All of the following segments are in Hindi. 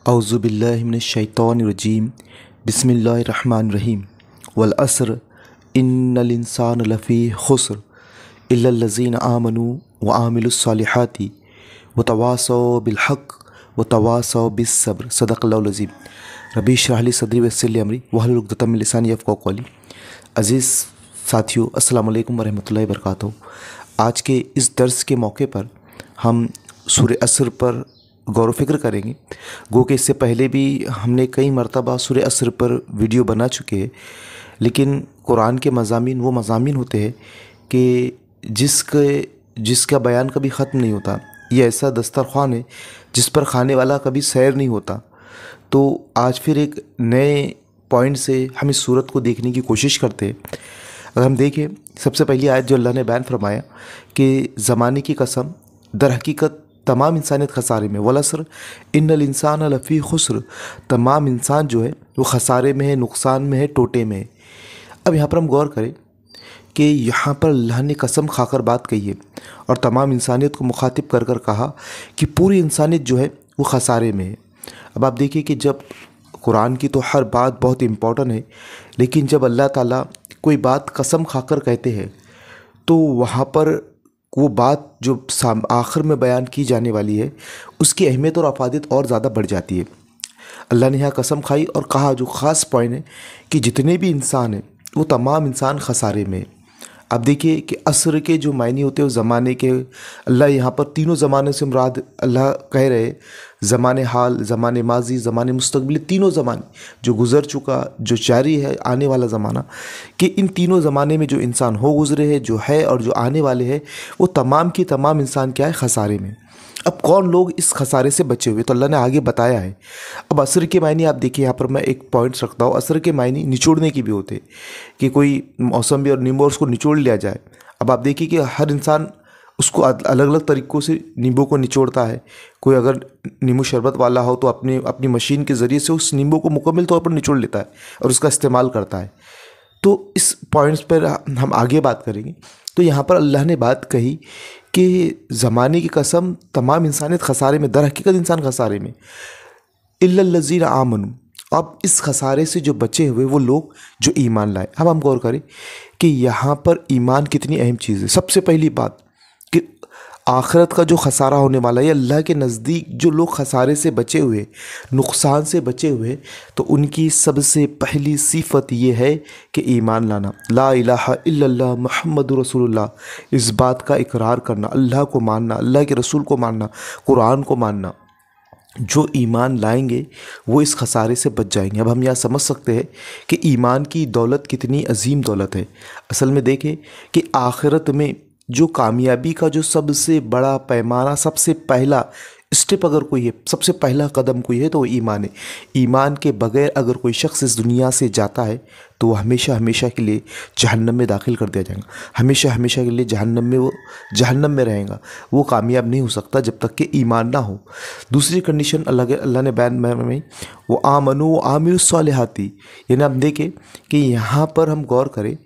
औज़ुबिल्लाहि मिनश्शैतानिर्रजीम बिस्मिल्लाहिर्रहमानिर्रहीम वल अस्र इन्नल इंसान लफ़ी खुस्र इल्लल्लज़ीना आमनू व आमिलुस्सालिहाति व तवासौ बिल हक़ व तवासौ बिस्सब्र सदक़ल्लाहुल अज़ीम। रब्बी इश्रह ली सदरी व यस्सिर ली अमरी वहलुल उक़दतम मिन लिसानी यफ़क़हू क़ौली। अज़ीज़ साथियों, अस्सलामु अलैकुम व रहमतुल्लाहि व बरकातुहू। आज के इस दर्स के मौके पर हम सूरह असर पर गौर व फिक्र करेंगे। गो कि इससे पहले भी हमने कई मरतबा सूरह असर पर वीडियो बना चुके हैं, लेकिन कुरान के मज़ामीन वो मज़ामीन होते हैं कि जिसका बयान कभी ख़त्म नहीं होता। ये ऐसा दस्तरख़्वान है जिस पर खाने वाला कभी सैर नहीं होता। तो आज फिर एक नए पॉइंट से हम इस सूरत को देखने की कोशिश करते हैं। अगर हम देखें, सबसे पहली आयत जो अल्लाह ने बयान फरमाया कि ज़माने की कसम, दर हकीकत तमाम इंसानियत खसारे में। वल अस्र इन्नल इंसान लफ़ी खुस्र, तमाम इंसान जो है वो खसारे में है, नुकसान में है, टोटे में है। अब यहाँ पर हम गौर करें कि यहाँ पर अल्लाह ने कसम खाकर बात कही है और तमाम इंसानियत को मुखातिब कर कर कहा कि पूरी इंसानियत जो है वो खसारे में है। अब आप देखिए कि जब कुरान की तो हर बात बहुत इम्पोर्टेंट है, लेकिन जब अल्लाह ताला कोई बात कसम खाकर कहते हैं तो वहाँ पर वो बात जो आखिर में बयान की जाने वाली है उसकी अहमियत और अफादियत और ज़्यादा बढ़ जाती है। अल्लाह ने यहाँ कसम खाई और कहा, जो ख़ास पॉइंट है कि जितने भी इंसान हैं वो तमाम इंसान खसारे में। अब देखिए कि असर के जो मायने होते हैं उस ज़माने के, अल्लाह यहाँ पर तीनों ज़माने से मुराद अल्लाह कह रहे, ज़माने हाल, ज़माने माजी, ज़माने मुस्तक़बिल, तीनों ज़माने जो गुज़र चुका, जो जारी है, आने वाला ज़माना, कि इन तीनों ज़माने में जो इंसान हो गुज़रे हैं, जो है और जो आने वाले हैं, वो तमाम की तमाम इंसान क्या है, खसारे में। अब कौन लोग इस खसारे से बचे हुए, तो अल्लाह ने आगे बताया है। अब असर के मायने आप देखिए, यहाँ पर मैं एक पॉइंट रखता हूँ। असर के मायने निचोड़ने की भी होते कि कोई मौसमी और नींबू और उसको निचोड़ लिया जाए। अब आप देखिए कि हर इंसान उसको अलग अलग तरीक़ों से नींबू को निचोड़ता है। कोई अगर नींबू शरबत वाला हो तो अपनी मशीन के ज़रिए से उस नींबू को मुकम्मल तौर पर निचोड़ लेता है और उसका इस्तेमाल करता है। तो इस पॉइंट्स पर हम आगे बात करेंगे। तो यहाँ पर अल्लाह ने बात कही कि ज़माने की कसम, तमाम इंसानियत खसारे में, दर हकीकत इंसान खसारे में, इल्लल्लज़ीना आमनू। अब इस खसारे से जो बचे हुए वो लोग जो ईमान लाए। अब हम गौर करें कि यहाँ पर ईमान कितनी अहम चीज़ है। सबसे पहली बात कि आखिरत का जो खसारा होने वाला है, अल्लाह के नज़दीक जो लोग खसारे से बचे हुए, नुकसान से बचे हुए, तो उनकी सबसे पहली सिफत ये है कि ईमान लाना, ला इलाहा इल्लल्लाह मुहम्मदुर रसूलुल्लाह, इस बात का इकरार करना, अल्लाह को मानना, अल्लाह के रसूल को मानना, कुरान को मानना। जो ईमान लाएंगे वो इस खसारे से बच जाएंगे। अब हम यहाँ समझ सकते हैं कि ईमान की दौलत कितनी अजीम दौलत है। असल में देखें कि आखिरत में जो कामयाबी का जो सबसे बड़ा पैमाना, सबसे पहला स्टेप अगर कोई है, सबसे पहला कदम कोई है तो वो ईमान है। ईमान के बगैर अगर कोई शख्स इस दुनिया से जाता है तो वो हमेशा हमेशा के लिए जहन्नम में दाखिल कर दिया जाएगा। हमेशा हमेशा के लिए वो जहन्नम में रहेगा। वो कामयाब नहीं हो सकता जब तक कि ईमान ना हो। दूसरी कंडीशन अल्लाह ने बयान में वो आमनू आमिलुस्सालिहाती, यानी हम देखें कि यहाँ पर हम गौर करें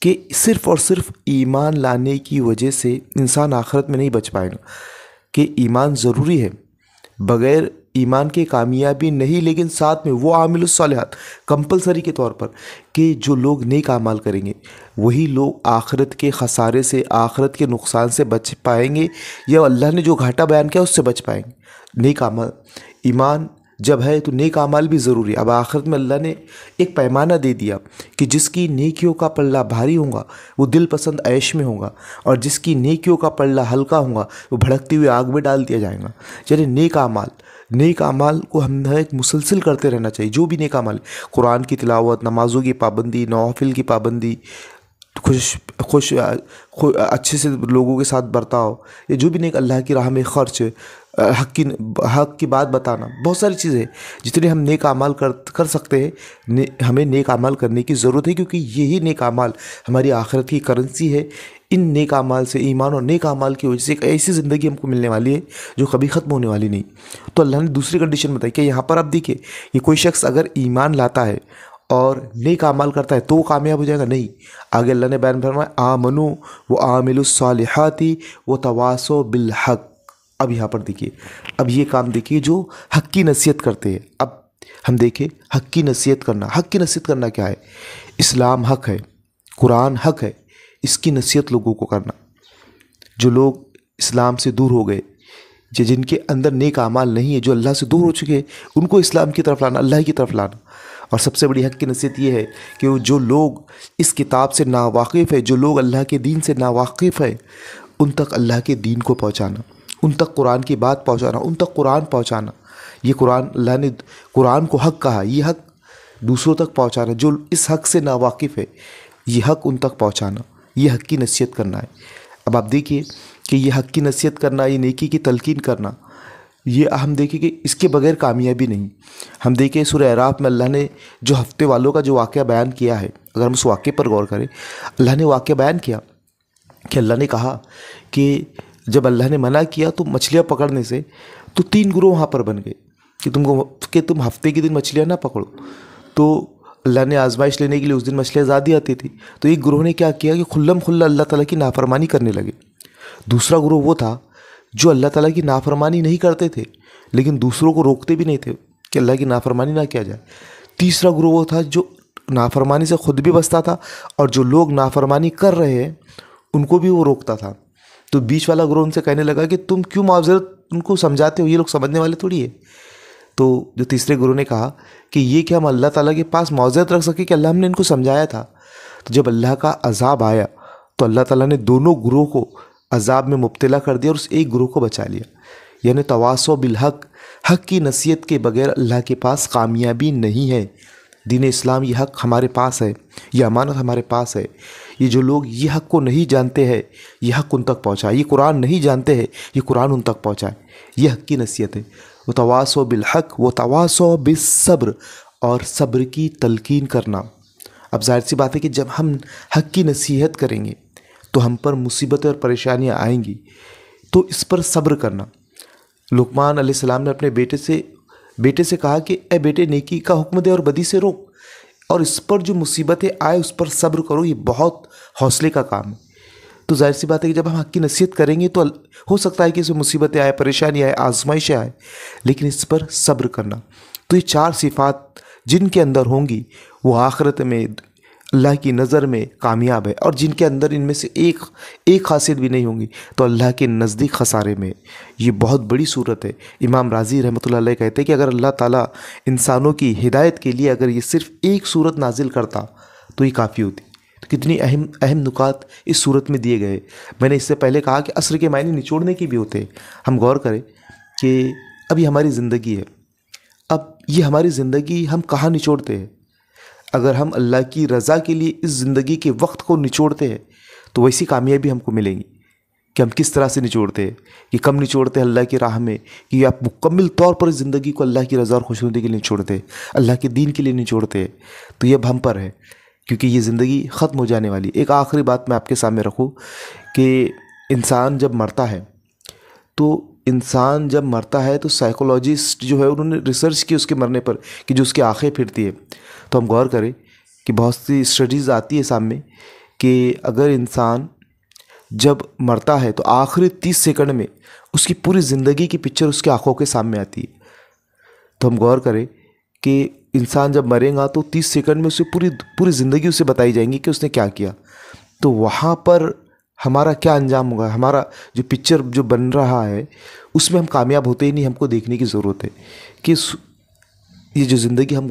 कि सिर्फ़ और सिर्फ ईमान लाने की वजह से इंसान आखिरत में नहीं बच पाएगा, कि ईमान ज़रूरी है, बग़ैर ईमान के कामयाबी नहीं। लेकिन साथ में वो आमिलुस्सालिहात कंपलसरी के तौर पर कि जो लोग नेक आमाल करेंगे वही लोग आखिरत के खसारे से, आखिरत के नुकसान से बच पाएंगे, या अल्लाह ने जो घाटा बयान किया उससे बच पाएंगे। नेक आमाल, ईमान जब है तो नेक आमाल भी ज़रूरी है। अब आखिरत में अल्लाह ने एक पैमाना दे दिया कि जिसकी नेकियों का पल्ला भारी होगा वो दिल पसंद ऐश में होगा, और जिसकी नेकियों का पल्ला हल्का होगा वो भड़कती हुई आग में डाल दिया जाएगा। यानी नेक आमाल को हम एक मुसलसल करते रहना चाहिए। जो भी नेक आमाल, कुरान की तिलावत, नमाज़ों की पाबंदी, नवाफिल की पाबंदी, अच्छे से लोगों के साथ बर्ताव, ये जो भी नेक, अल्लाह की राह में ख़र्च, हक़ की बात बताना, बहुत सारी चीज़ें जितने हम नेक आमाल कर सकते हैं, हमें नेक आमाल करने की ज़रूरत है, क्योंकि यही नेक आमाल हमारी आखिरत की करेंसी है। इन नेक आमाल से, ईमान और नेक आमाल की वजह से एक ऐसी ज़िंदगी हमको मिलने वाली है जो कभी ख़त्म होने वाली नहीं। तो अल्लाह ने दूसरी कंडीशन बताई कि यहाँ पर आप देखिए कि कोई शख्स अगर ईमान लाता है और नेक आमाल करता है तो वो कामयाब हो जाएगा, नहीं। आगे अल्लाह ने बयान फरमाया आमनू व आमिलुस्सालिहाती व तवासौ बिल हक़, अब यहाँ पर देखिए, अब ये काम देखिए जो हक की नसीहत करते हैं। अब हम देखें हक की नसीहत करना, हक की नसीहत करना क्या है? इस्लाम हक है, कुरान हक है, इसकी नसीहत लोगों को करना। जो लोग इस्लाम से दूर हो गए, जिनके अंदर नेक आमाल नहीं है, जो अल्लाह से दूर हो चुके हैं, उनको इस्लाम की तरफ लाना, अल्लाह की तरफ लाना। और सबसे बड़ी हक की नसीहत ये है कि वो जो लोग इस किताब से नावाकिफ़ है, जो लोग अल्लाह के दीन से नावाकिफ़ है, उन तक अल्लाह के दीन को पहुँचाना, उन तक कुरान की बात पहुँचाना, उन तक कुरान पहुँचाना। ये कुरान, अल्लाह ने कुरान को हक कहा, ये हक दूसरों तक पहुँचाना। जो इस हक से नावाकिफ़ है, ये हक उन तक पहुँचाना, ये हक की नसीहत करना है। अब आप देखिए कि ये हक की नसीहत करना, ये नेकी की तलकीन करना, ये हम देखें कि इसके बगैर कामयाबी नहीं। हम देखें सूरह अराफ में अल्लाह ने जो हफ्ते वालों का जो वाक़या बयान किया है, अगर हम उस वाक़े पर गौर करें, अल्लाह ने वाक़या बयान किया कि अल्लाह ने कहा कि जब अल्लाह ने मना किया तो मछलियाँ पकड़ने से, तो 3 ग्रोह वहाँ पर बन गए कि तुम हफ्ते के दिन मछलियाँ ना पकड़ो। तो अल्लाह ने आजमाइश लेने के लिए उस दिन मछलियाँ ज़्यादा आती थी, तो एक ग्रोह ने क्या किया कि खुल्लम खुल्ला अल्लाह ताला की नाफरमानी करने लगे। दूसरा ग्रोह वो था जो अल्लाह ताला की नाफरमानी नहीं करते थे, लेकिन दूसरों को रोकते भी नहीं थे कि अल्लाह की नाफरमानी ना किया जाए। तीसरा ग्रोह वो था जो नाफरमानी से खुद भी बचता था, और जो लोग नाफरमानी कर रहे हैं उनको भी वो रोकता था। तो बीच वाला ग्रोह उनसे कहने लगा कि तुम क्यों मावजरत उनको समझाते हो, ये लोग समझने वाले थोड़ी है। तो जो तीसरे गुरु ने कहा कि ये कि हम अल्लाह ताला के पास मौज़रत रख सके कि अल्लाह हमने इनको समझाया था। तो जब अल्लाह का अज़ाब आया तो अल्लाह ताला ने दोनों गुरुओं को अज़ाब में मुब्तला कर दिया और उस एक गुरु को बचा लिया। यानी तवासो बिल हक, हक की नसीहत के बगैर अल्लाह के पास कामयाबी नहीं है। दीन इस्लाम, ये हक हमारे पास है, ये अमानत हमारे पास है। ये जो लोग ये हक को नहीं जानते हैं, ये हक उन तक पहुँचाए। ये कुरान नहीं जानते हैं, ये कुरान उन तक पहुँचाए। ये हक की नसीहत है। वो तवासो बिल हक, वो तवासो बिस सब्र, और सब्र की तलकीन करना। अब जाहिर सी बात है कि जब हम हक की नसीहत करेंगे तो हम पर मुसीबतें और परेशानियाँ आएंगी, तो इस पर सब्र करना। लुकमान अलैहिस्सलाम ने अपने बेटे से कहा कि ए बेटे, नेकी का हुक्म दे और बदी से रोक, और इस पर जो मुसीबतें आए उस पर सब्र करो। ये बहुत हौसले का काम है। तो जाहिर सी बात है कि जब हम हक की नसीहत करेंगे तो हो सकता है कि इसमें मुसीबतें आए, परेशानी आए, आजमाइशें आए, लेकिन इस पर सब्र करना। तो ये 4 सिफ़ात जिनके अंदर होंगी वो आखिरत में अल्लाह की नज़र में कामयाब है, और जिनके अंदर इनमें से एक खासियत भी नहीं होंगी तो अल्लाह के नज़दीक खसारे में। ये बहुत बड़ी सूरत है। इमाम राज़ी रहमतुल्लाह अलैह कहते हैं कि अगर अल्लाह ताला इंसानों की हिदायत के लिए अगर ये सिर्फ़ एक सूरत नाजिल करता तो ये काफ़ी होती। तो कितनी अहम नुकात इस सूरत में दिए गए। मैंने इससे पहले कहा कि असर के मायने निचोड़ने के भी होते हैं। हम गौर करें कि अब ये हमारी ज़िंदगी है, अब ये हमारी ज़िंदगी हम कहाँ निचोड़ते हैं। अगर हम अल्लाह की रज़ा के लिए इस ज़िंदगी के वक्त को निचोड़ते हैं तो वैसी कामयाबी हमको मिलेगी। कि हम किस तरह से निचोड़ते हैं, कि कम निचोड़ते हैं अल्लाह की राह में, कि आप मुकम्मल तौर पर ज़िंदगी को अल्लाह की रज़ा और खुशनुदी के लिए निचोड़ते हैं, अल्लाह के दीन के लिए निचोड़ते हैं। तो ये अब हम पर है, क्योंकि ये ज़िंदगी ख़त्म हो जाने वाली। एक आखिरी बात मैं आपके सामने रखूँ कि इंसान जब मरता है तो साइकोलॉजिस्ट जो है उन्होंने रिसर्च की उसके मरने पर कि जो उसकी आँखें फिरती है। तो हम गौर करें कि बहुत सी स्टडीज़ आती है सामने कि अगर इंसान जब मरता है तो आखिरी 30 सेकंड में उसकी पूरी ज़िंदगी की पिक्चर उसकी आँखों के सामने आती है। तो हम गौर करें कि इंसान जब मरेगा तो 30 सेकंड में उसे पूरी ज़िंदगी उसे बताई जाएंगी कि उसने क्या किया। तो वहाँ पर हमारा क्या अंजाम होगा, हमारा जो पिक्चर जो बन रहा है उसमें हम कामयाब होते ही नहीं। हमको देखने की ज़रूरत है कि ये जो ज़िंदगी हम